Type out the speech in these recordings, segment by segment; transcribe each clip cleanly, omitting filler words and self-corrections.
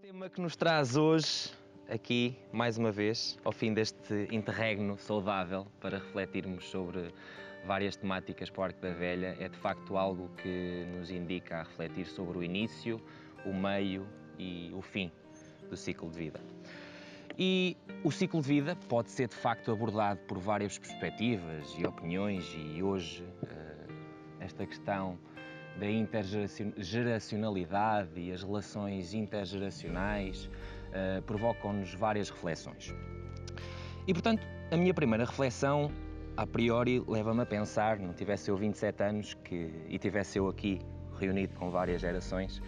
tema que nos traz hoje, aqui, mais uma vez, ao fim deste interregno saudável, para refletirmos sobre várias temáticas para o Arco da Velha, é de facto algo que nos indica a refletir sobre o início, o meio e o fim do ciclo de vida. E o ciclo de vida pode ser de facto abordado por várias perspectivas e opiniões, e hoje esta questão da intergeracionalidade e as relações intergeracionais provocam-nos várias reflexões. E, portanto, a minha primeira reflexão, a priori, leva-me a pensar, não tivesse eu 27 anos e tivesse eu aqui reunido com várias gerações,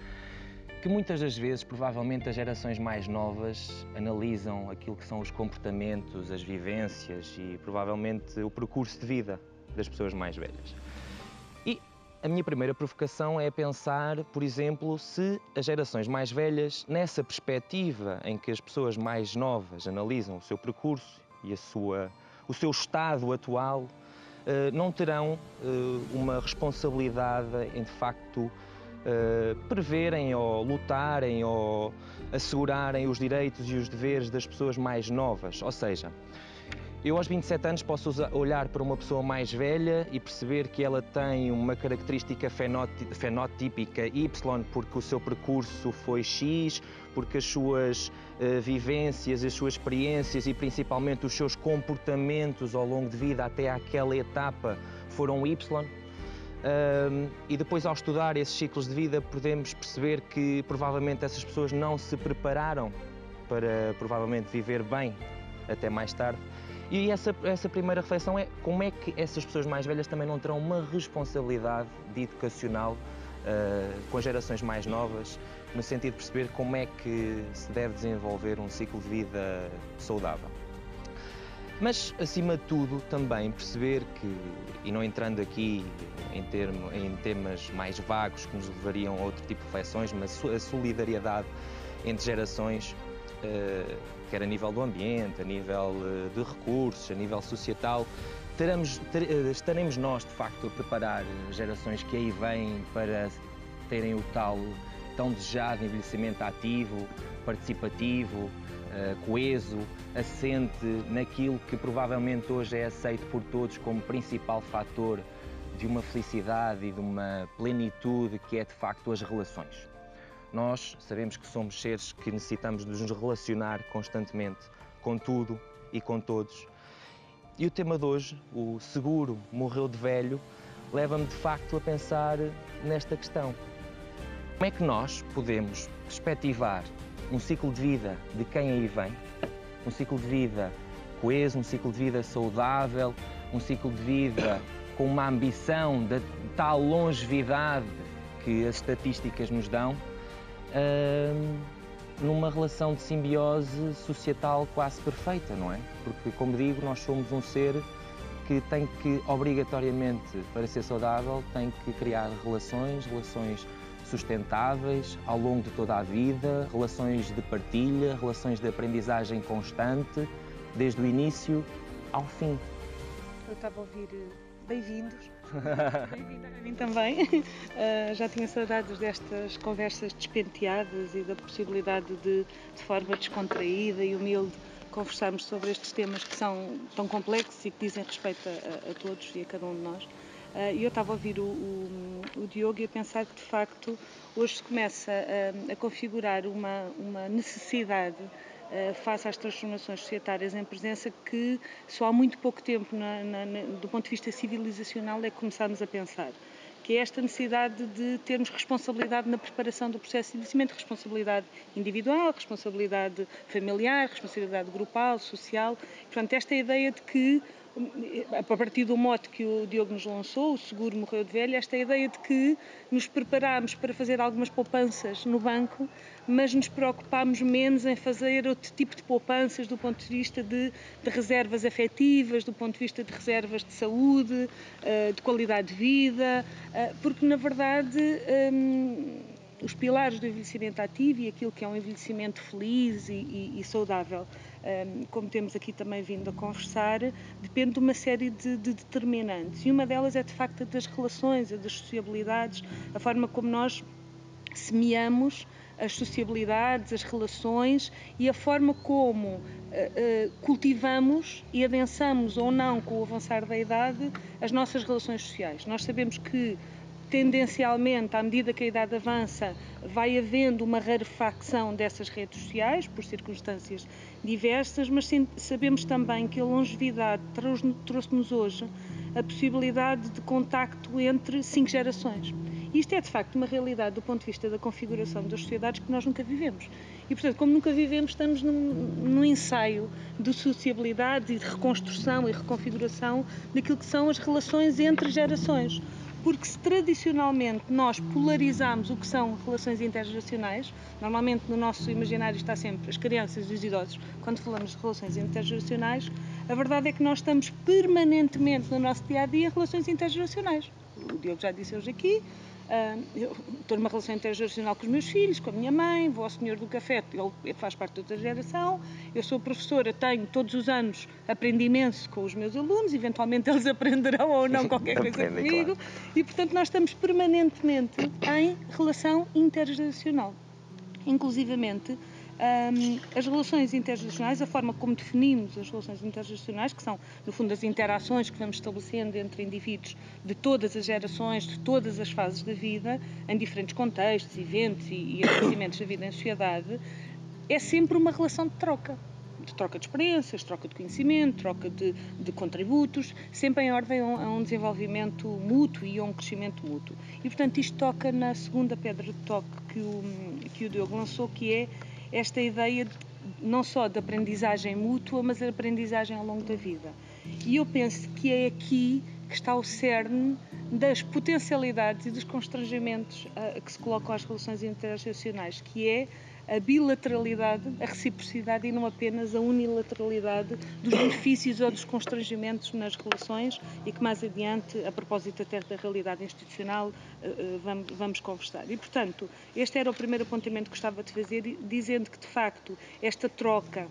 que muitas das vezes, provavelmente, as gerações mais novas analisam aquilo que são os comportamentos, as vivências e, provavelmente, o percurso de vida das pessoas mais velhas. E a minha primeira provocação é pensar, por exemplo, se as gerações mais velhas, nessa perspectiva em que as pessoas mais novas analisam o seu percurso e o seu estado atual, não terão uma responsabilidade em, de facto, preverem ou lutarem ou assegurarem os direitos e os deveres das pessoas mais novas. Ou seja, eu aos 27 anos posso olhar para uma pessoa mais velha e perceber que ela tem uma característica fenotípica Y porque o seu percurso foi X, porque as suas vivências, as suas experiências e principalmente os seus comportamentos ao longo de vida até àquela etapa foram Y. E depois, ao estudar esses ciclos de vida, podemos perceber que provavelmente essas pessoas não se prepararam para provavelmente viver bem até mais tarde. E essa primeira reflexão é como é que essas pessoas mais velhas também não terão uma responsabilidade educacional com as gerações mais novas, no sentido de perceber como é que se deve desenvolver um ciclo de vida saudável. Mas, acima de tudo, também perceber que, e não entrando aqui em temas mais vagos que nos levariam a outro tipo de reflexões, mas a solidariedade entre gerações, quer a nível do ambiente, a nível de recursos, a nível societal, estaremos nós, de facto, a preparar gerações que aí vêm para terem o tão desejado envelhecimento ativo, participativo, coeso, assente naquilo que provavelmente hoje é aceito por todos como principal fator de uma felicidade e de uma plenitude, que é de facto as relações. Nós sabemos que somos seres que necessitamos de nos relacionar constantemente com tudo e com todos. E o tema de hoje, o seguro morreu de velho, leva-me de facto a pensar nesta questão. Como é que nós podemos perspectivar um ciclo de vida de quem aí vem, um ciclo de vida coeso, um ciclo de vida saudável, um ciclo de vida com uma ambição de tal longevidade que as estatísticas nos dão, numa relação de simbiose societal quase perfeita, não é? Porque, como digo, nós somos um ser que tem que, obrigatoriamente, para ser saudável, tem que criar relações sustentáveis ao longo de toda a vida, relações de partilha, relações de aprendizagem constante, desde o início ao fim. Eu estava a ouvir bem-vindos, bem-vindo a mim também. Já tinha saudades destas conversas despenteadas e da possibilidade de forma descontraída e humilde, conversarmos sobre estes temas que são tão complexos e que dizem respeito a todos e a cada um de nós. E eu estava a ouvir o Diogo e a pensar que, de facto, hoje se começa a configurar uma necessidade face às transformações societárias em presença que só há muito pouco tempo, do ponto de vista civilizacional, é que começámos a pensar. Que é esta necessidade de termos responsabilidade na preparação do processo de envelhecimento, responsabilidade individual, responsabilidade familiar, responsabilidade grupal, social. Portanto, esta ideia de que, a partir do mote que o Diogo nos lançou, o seguro morreu de velho, esta ideia de que nos preparámos para fazer algumas poupanças no banco, mas nos preocupámos menos em fazer outro tipo de poupanças do ponto de vista de reservas afetivas, do ponto de vista de reservas de saúde, de qualidade de vida, porque, na verdade, os pilares do envelhecimento ativo e aquilo que é um envelhecimento feliz e saudável, como temos aqui também vindo a conversar, depende de uma série de determinantes. E uma delas é, de facto, das relações, das sociabilidades, a forma como nós semeamos as sociabilidades, as relações e a forma como cultivamos e adensamos ou não, com o avançar da idade, as nossas relações sociais. Nós sabemos que, tendencialmente, à medida que a idade avança, vai havendo uma rarefacção dessas redes sociais, por circunstâncias diversas, mas sabemos também que a longevidade trouxe-nos hoje a possibilidade de contacto entre 5 gerações. Isto é, de facto, uma realidade do ponto de vista da configuração das sociedades que nós nunca vivemos. E, portanto, como nunca vivemos, estamos num ensaio de sociabilidade e de reconstrução e reconfiguração daquilo que são as relações entre gerações. Porque se tradicionalmente nós polarizamos o que são relações intergeracionais, normalmente no nosso imaginário está sempre as crianças e os idosos, quando falamos de relações intergeracionais, a verdade é que nós estamos permanentemente no nosso dia-a-dia em relações intergeracionais. O Diogo já disse hoje aqui, eu estou numa relação intergeracional com os meus filhos, com a minha mãe, vou ao senhor do café, ele faz parte de outra geração, eu sou professora, tenho todos os anos, aprendi imenso com os meus alunos, eventualmente eles aprenderão ou não qualquer coisa comigo, claro. E portanto nós estamos permanentemente em relação intergeracional. Inclusivamente, as relações intergeracionais, a forma como definimos as relações intergeracionais, que são, no fundo, as interações que vamos estabelecendo entre indivíduos de todas as gerações, de todas as fases da vida, em diferentes contextos, eventos e acontecimentos da vida em sociedade, é sempre uma relação de troca de experiências, troca de conhecimento, troca de contributos, sempre em ordem a um desenvolvimento mútuo e a um crescimento mútuo. E, portanto, isto toca na segunda pedra de toque que o Diogo lançou, que é esta ideia não só de aprendizagem mútua, mas a aprendizagem ao longo da vida. E eu penso que é aqui que está o cerne das potencialidades e dos constrangimentos que se colocam às relações intergeracionais, que é a bilateralidade, a reciprocidade e não apenas a unilateralidade dos benefícios ou dos constrangimentos nas relações e que mais adiante, a propósito até da realidade institucional, vamos conversar. E, portanto, este era o primeiro apontamento que gostava de fazer, dizendo que, de facto, esta troca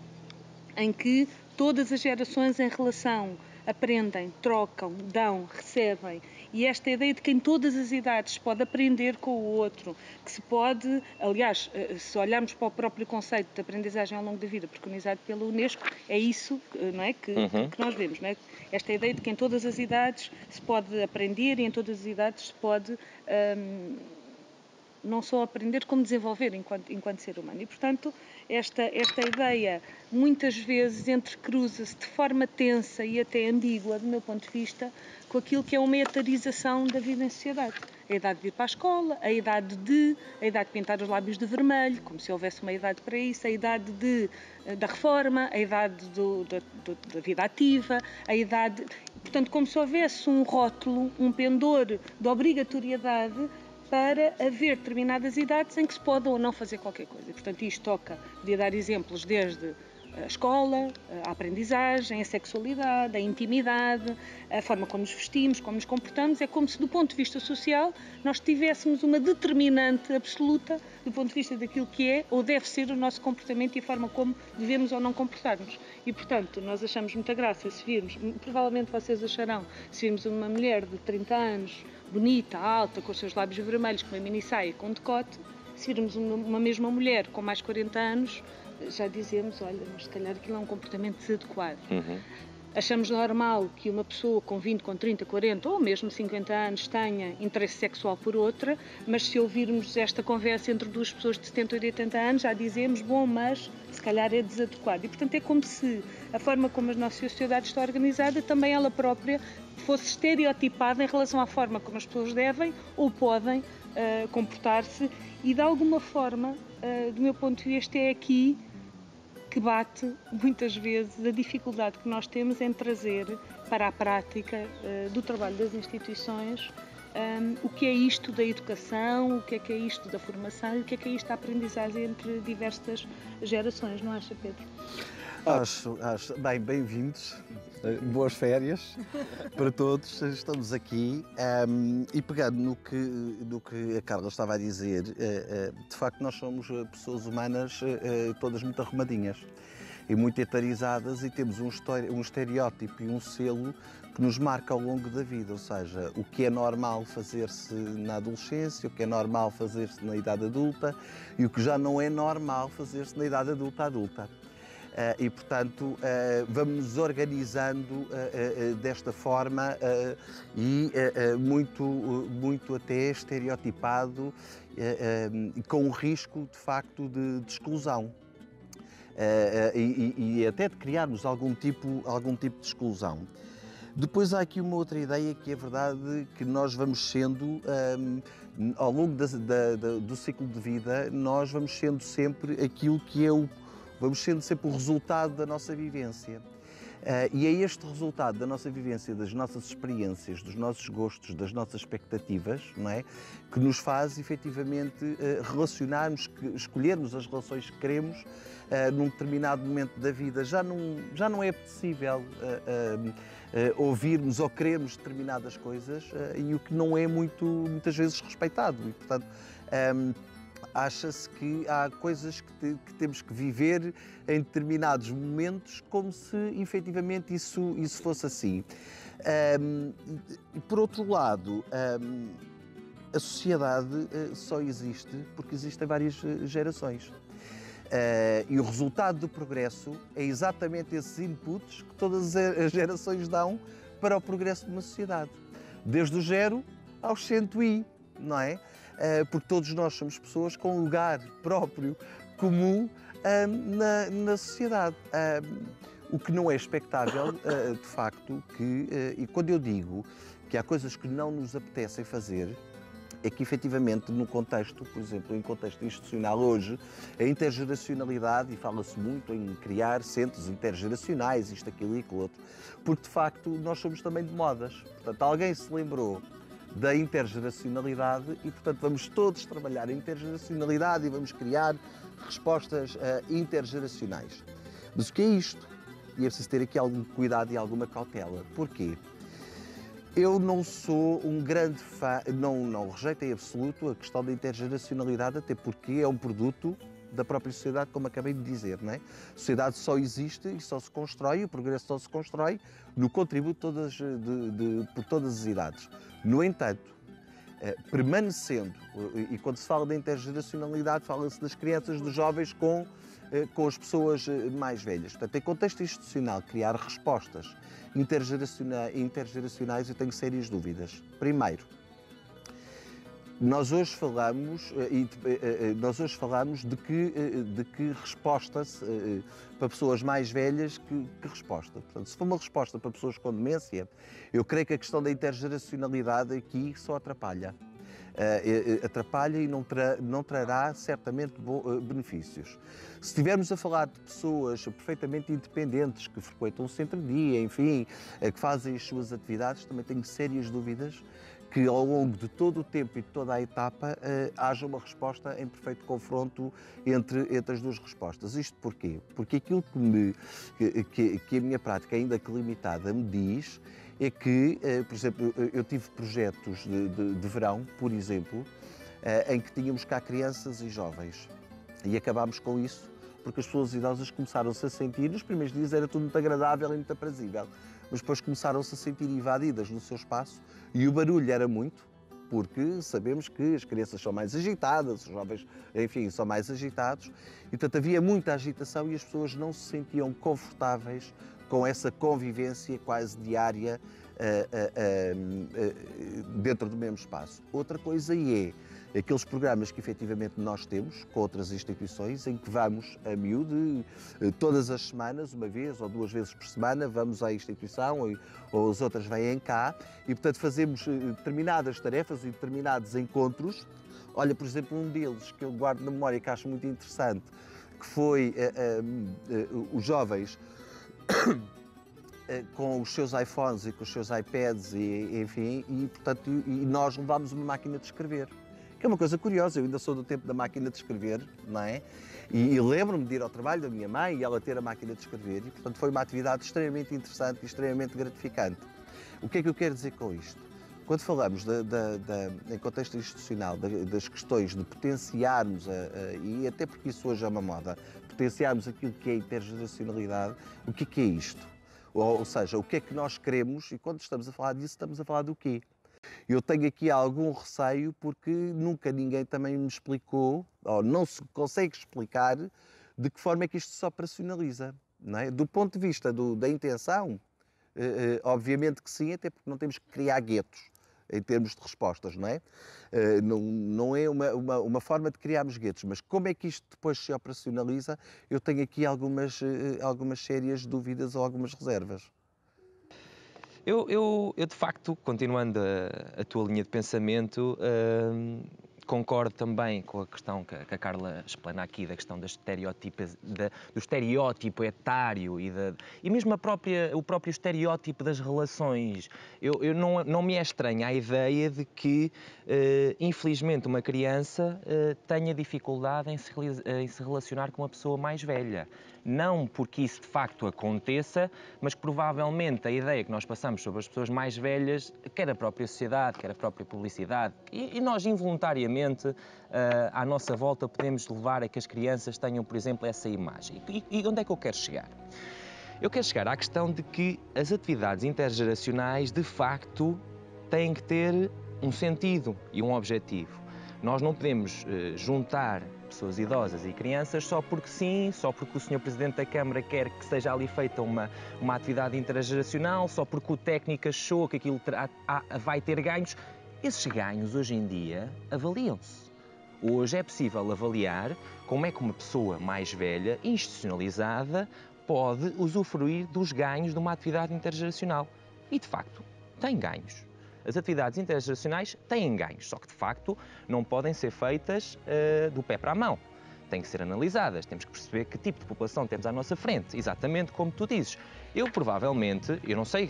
em que todas as gerações em relação aprendem, trocam, dão, recebem, e esta ideia de que em todas as idades se pode aprender com o outro, que se pode, aliás, se olharmos para o próprio conceito de aprendizagem ao longo da vida preconizado pela Unesco, é isso, não é, que nós vemos, não é? Esta ideia de que em todas as idades se pode aprender e em todas as idades se pode não só aprender, como desenvolver enquanto ser humano. E, portanto, esta ideia muitas vezes entrecruza-se de forma tensa e até ambígua, do meu ponto de vista, com aquilo que é uma etarização da vida em sociedade. A idade de ir para a escola, a idade de pintar os lábios de vermelho, como se houvesse uma idade para isso, a idade da reforma, a idade da vida ativa, a idade... Portanto, como se houvesse um rótulo, um pendor de obrigatoriedade para haver determinadas idades em que se pode ou não fazer qualquer coisa. Portanto, isto toca, podia dar exemplos desde a escola, a aprendizagem, a sexualidade, a intimidade, a forma como nos vestimos, como nos comportamos. É como se, do ponto de vista social, nós tivéssemos uma determinante absoluta do ponto de vista daquilo que é ou deve ser o nosso comportamento e a forma como devemos ou não comportar-nos. E, portanto, nós achamos muita graça se virmos, provavelmente vocês acharão, se virmos uma mulher de 30 anos, bonita, alta, com os seus lábios vermelhos, com uma mini-saia, com decote, se virmos uma mesma mulher com mais 40 anos, já dizemos, olha, mas se calhar aquilo é um comportamento desadequado. Achamos normal que uma pessoa com 20, com 30, 40 ou mesmo 50 anos tenha interesse sexual por outra, mas se ouvirmos esta conversa entre duas pessoas de 70 ou 80 anos, já dizemos, bom, mas se calhar é desadequado. E, portanto, é como se a forma como a nossa sociedade está organizada, também ela própria fosse estereotipada em relação à forma como as pessoas devem ou podem comportar-se e, de alguma forma, do meu ponto de vista, é aqui que bate, muitas vezes, a dificuldade que nós temos em trazer para a prática do trabalho das instituições o que é isto da educação, o que é isto da formação e o que é isto da aprendizagem entre diversas gerações, não acha, Pedro? Acho. Bem-vindos, boas férias para todos, estamos aqui e pegando no que a Carla estava a dizer, de facto nós somos pessoas humanas todas muito arrumadinhas e muito etarizadas, e temos um estereótipo e um selo que nos marca ao longo da vida, ou seja, o que é normal fazer-se na adolescência, o que é normal fazer-se na idade adulta e o que já não é normal fazer-se na idade adulta. E, portanto, vamos nos organizando desta forma e muito até estereotipado e com o risco, de facto, de exclusão. E até de criarmos algum tipo de exclusão. Depois há aqui uma outra ideia que é verdade, que nós vamos sendo, ao longo do ciclo de vida, nós vamos sendo sempre aquilo que é vamos sendo sempre o resultado da nossa vivência. E é este resultado da nossa vivência, das nossas experiências, dos nossos gostos, das nossas expectativas, não é? Que nos faz efetivamente relacionarmos, escolhermos as relações que queremos num determinado momento da vida. Já não é possível ouvirmos ou querermos determinadas coisas e o que não é muitas vezes respeitado. E, portanto, acha-se que há coisas que temos que viver em determinados momentos como se efetivamente isso fosse assim. Por outro lado, a sociedade só existe porque existem várias gerações. E o resultado do progresso é exatamente esses inputs que todas as gerações dão para o progresso de uma sociedade. Desde o 0 aos 100, não é? Porque todos nós somos pessoas com um lugar próprio, comum, na sociedade. O que não é expectável, de facto, e quando eu digo que há coisas que não nos apetecem fazer, é que efetivamente no contexto, por exemplo, em contexto institucional hoje, a intergeracionalidade, e fala-se muito em criar centros intergeracionais, isto, aquilo e aquilo outro, porque de facto nós somos também de modas. Portanto, alguém se lembrou da intergeracionalidade e, portanto, vamos todos trabalhar a intergeracionalidade e vamos criar respostas intergeracionais. Mas o que é isto? E é preciso ter aqui algum cuidado e alguma cautela. Porquê? Eu não sou um grande fã, não rejeito em absoluto a questão da intergeracionalidade, até porque é um produto da própria sociedade, como acabei de dizer, não é? A sociedade só existe e só se constrói, o progresso só se constrói no contributo por todas as idades. No entanto, permanecendo, e quando se fala da intergeracionalidade, fala-se das crianças, dos jovens com as pessoas mais velhas. Portanto, em contexto institucional, criar respostas intergeracionais, eu tenho sérias dúvidas. Primeiro, nós hoje falamos de que resposta para pessoas mais velhas, que resposta. Portanto, se for uma resposta para pessoas com demência, eu creio que a questão da intergeracionalidade aqui só atrapalha. Atrapalha e não trará certamente benefícios. Se estivermos a falar de pessoas perfeitamente independentes, que frequentam o centro-dia, enfim, que fazem as suas atividades, também tenho sérias dúvidas que ao longo de todo o tempo e de toda a etapa haja uma resposta em perfeito confronto entre as duas respostas. Isto porquê? Porque aquilo que a minha prática, ainda que limitada, me diz é que, por exemplo, eu tive projetos de verão, por exemplo, em que tínhamos cá crianças e jovens e acabámos com isso porque as pessoas idosas começaram-se a sentir, nos primeiros dias era tudo muito agradável e muito aprazível, mas depois começaram-se a sentir invadidas no seu espaço e o barulho era muito, porque sabemos que as crianças são mais agitadas, os jovens, enfim, são mais agitados, e portanto havia muita agitação e as pessoas não se sentiam confortáveis com essa convivência quase diária dentro do mesmo espaço. Outra coisa é aqueles programas que efetivamente nós temos com outras instituições, em que vamos a miúdo, todas as semanas, uma vez ou duas vezes por semana, vamos à instituição ou as outras vêm cá e, portanto, fazemos determinadas tarefas e determinados encontros. Olha, por exemplo, um deles que eu guardo na memória, que acho muito interessante, que foi os jovens com os seus iPhones e com os seus iPads portanto, nós levámos uma máquina de escrever. Que é uma coisa curiosa, eu ainda sou do tempo da máquina de escrever, não é? E lembro-me de ir ao trabalho da minha mãe e ela ter a máquina de escrever e, portanto, foi uma atividade extremamente interessante e extremamente gratificante. O que é que eu quero dizer com isto? quando falamos em contexto institucional das questões de potenciarmos, e até porque isso hoje é uma moda, potenciarmos aquilo que é a intergeracionalidade, o que é isto? Ou seja, o que é que nós queremos e quando estamos a falar disso, estamos a falar do quê? Eu tenho aqui algum receio porque nunca ninguém também me explicou, ou não se consegue explicar, de que forma é que isto se operacionaliza. Não é? Do ponto de vista da intenção, obviamente que sim, até porque não temos que criar guetos em termos de respostas, não é? Não é uma forma de criarmos guetos, mas como é que isto depois se operacionaliza, eu tenho aqui algumas sérias dúvidas ou algumas reservas. Eu de facto, continuando a tua linha de pensamento, concordo também com a questão que a Carla explana aqui, da questão das estereotipas, do estereótipo etário e mesmo o próprio estereótipo das relações. Eu não me é estranha a ideia de que, infelizmente, uma criança tenha dificuldade em se relacionar com uma pessoa mais velha. Não porque isso de facto aconteça, mas que provavelmente a ideia que nós passamos sobre as pessoas mais velhas, quer a própria sociedade, quer a própria publicidade, e nós involuntariamente à nossa volta podemos levar a que as crianças tenham, por exemplo, essa imagem. E onde é que eu quero chegar? Eu quero chegar à questão de que as atividades intergeracionais de facto têm que ter um sentido e um objetivo. Nós não podemos juntar pessoas idosas e crianças só porque sim, só porque o Sr. Presidente da Câmara quer que seja ali feita uma atividade intergeracional, só porque o técnico achou que aquilo vai ter ganhos. Esses ganhos, hoje em dia, avaliam-se. Hoje é possível avaliar como é que uma pessoa mais velha, institucionalizada, pode usufruir dos ganhos de uma atividade intergeracional. E, de facto, tem ganhos. As atividades intergeracionais têm ganhos, só que de facto não podem ser feitas do pé para a mão. Têm que ser analisadas, temos que perceber que tipo de população temos à nossa frente, exatamente como tu dizes. Eu provavelmente, eu não sei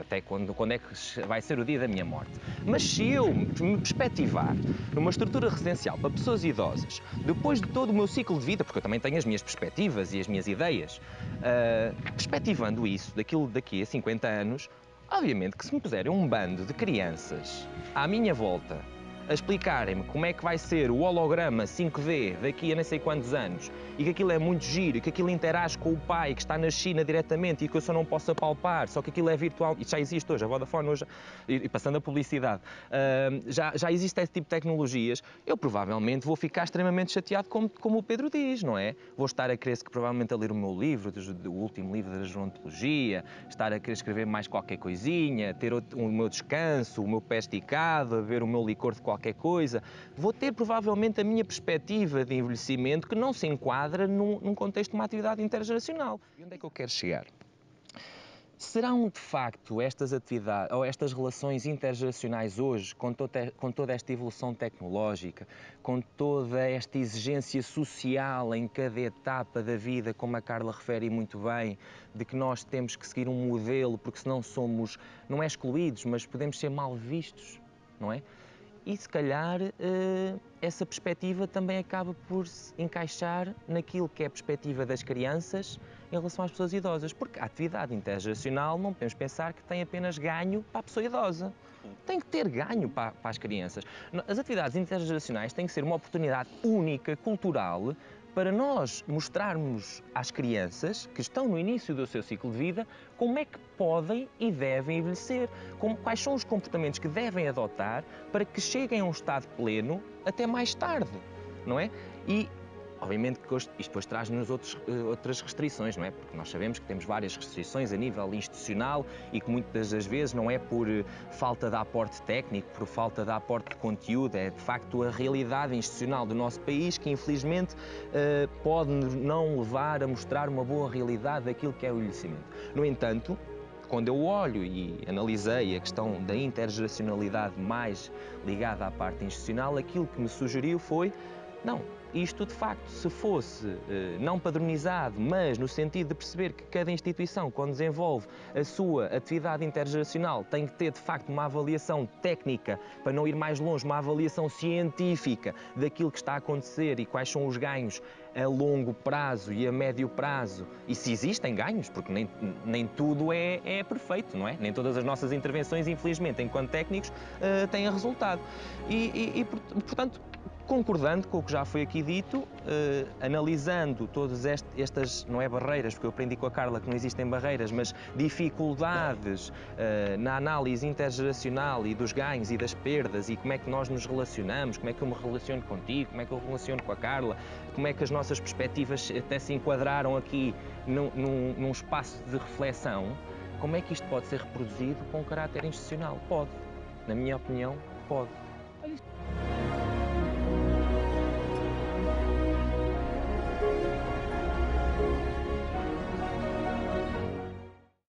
até quando é que vai ser o dia da minha morte, mas se eu me perspectivar numa estrutura residencial para pessoas idosas, depois de todo o meu ciclo de vida, porque eu também tenho as minhas perspectivas e as minhas ideias, perspectivando isso daqui a 50 anos, obviamente que se me puserem um bando de crianças à minha volta a explicarem-me como é que vai ser o holograma 5D daqui a nem sei quantos anos e que aquilo é muito giro, que aquilo interage com o pai que está na China diretamente e que eu só não posso apalpar, só que aquilo é virtual, e já existe hoje, a Vodafone hoje, e passando a publicidade, já existe esse tipo de tecnologias, eu provavelmente vou ficar extremamente chateado como o Pedro diz, não é? Vou estar a querer provavelmente a ler o meu livro, o último livro da gerontologia, estar a querer escrever mais qualquer coisinha, ter o meu descanso, o meu pé esticado, a ver o meu licor de qualquer coisa. Vou ter provavelmente a minha perspectiva de envelhecimento que não se enquadra num contexto de uma atividade intergeracional. E onde é que eu quero chegar? Serão de facto estas atividades ou estas relações intergeracionais hoje, com toda esta evolução tecnológica, com toda esta exigência social em cada etapa da vida, como a Carla refere muito bem, de que nós temos que seguir um modelo, porque senão somos, não é excluídos, mas podemos ser mal vistos, não é? E se calhar essa perspectiva também acaba por se encaixar naquilo que é a perspectiva das crianças em relação às pessoas idosas, porque a atividade intergeracional não podemos pensar que tem apenas ganho para a pessoa idosa. Tem que ter ganho para as crianças. As atividades intergeracionais têm que ser uma oportunidade única, cultural, para nós mostrarmos às crianças que estão no início do seu ciclo de vida como é que podem e devem envelhecer, quais são os comportamentos que devem adotar para que cheguem a um estado pleno até mais tarde, não é? E obviamente que isto depois traz-nos outras restrições, não é? Porque nós sabemos que temos várias restrições a nível institucional e que muitas das vezes não é por falta de aporte técnico, por falta de aporte de conteúdo, é de facto a realidade institucional do nosso país que infelizmente pode não levar a mostrar uma boa realidade daquilo que é o envelhecimento. No entanto, quando eu olho e analisei a questão da intergeracionalidade mais ligada à parte institucional, aquilo que me sugeriu foi, não, isto, de facto, se fosse não padronizado, mas no sentido de perceber que cada instituição, quando desenvolve a sua atividade intergeracional, tem que ter, de facto, uma avaliação técnica, para não ir mais longe, uma avaliação científica daquilo que está a acontecer e quais são os ganhos a longo prazo e a médio prazo, e se existem ganhos, porque nem tudo é perfeito, não é? Nem todas as nossas intervenções, infelizmente, enquanto técnicos, têm resultado. Portanto, concordando com o que já foi aqui dito, analisando todas estas, não é barreiras, porque eu aprendi com a Carla que não existem barreiras, mas dificuldades na análise intergeracional e dos ganhos e das perdas e como é que nós nos relacionamos, como é que eu me relaciono contigo, como é que eu me relaciono com a Carla, como é que as nossas perspectivas até se enquadraram aqui num espaço de reflexão, como é que isto pode ser reproduzido com caráter institucional? Pode. Na minha opinião, pode.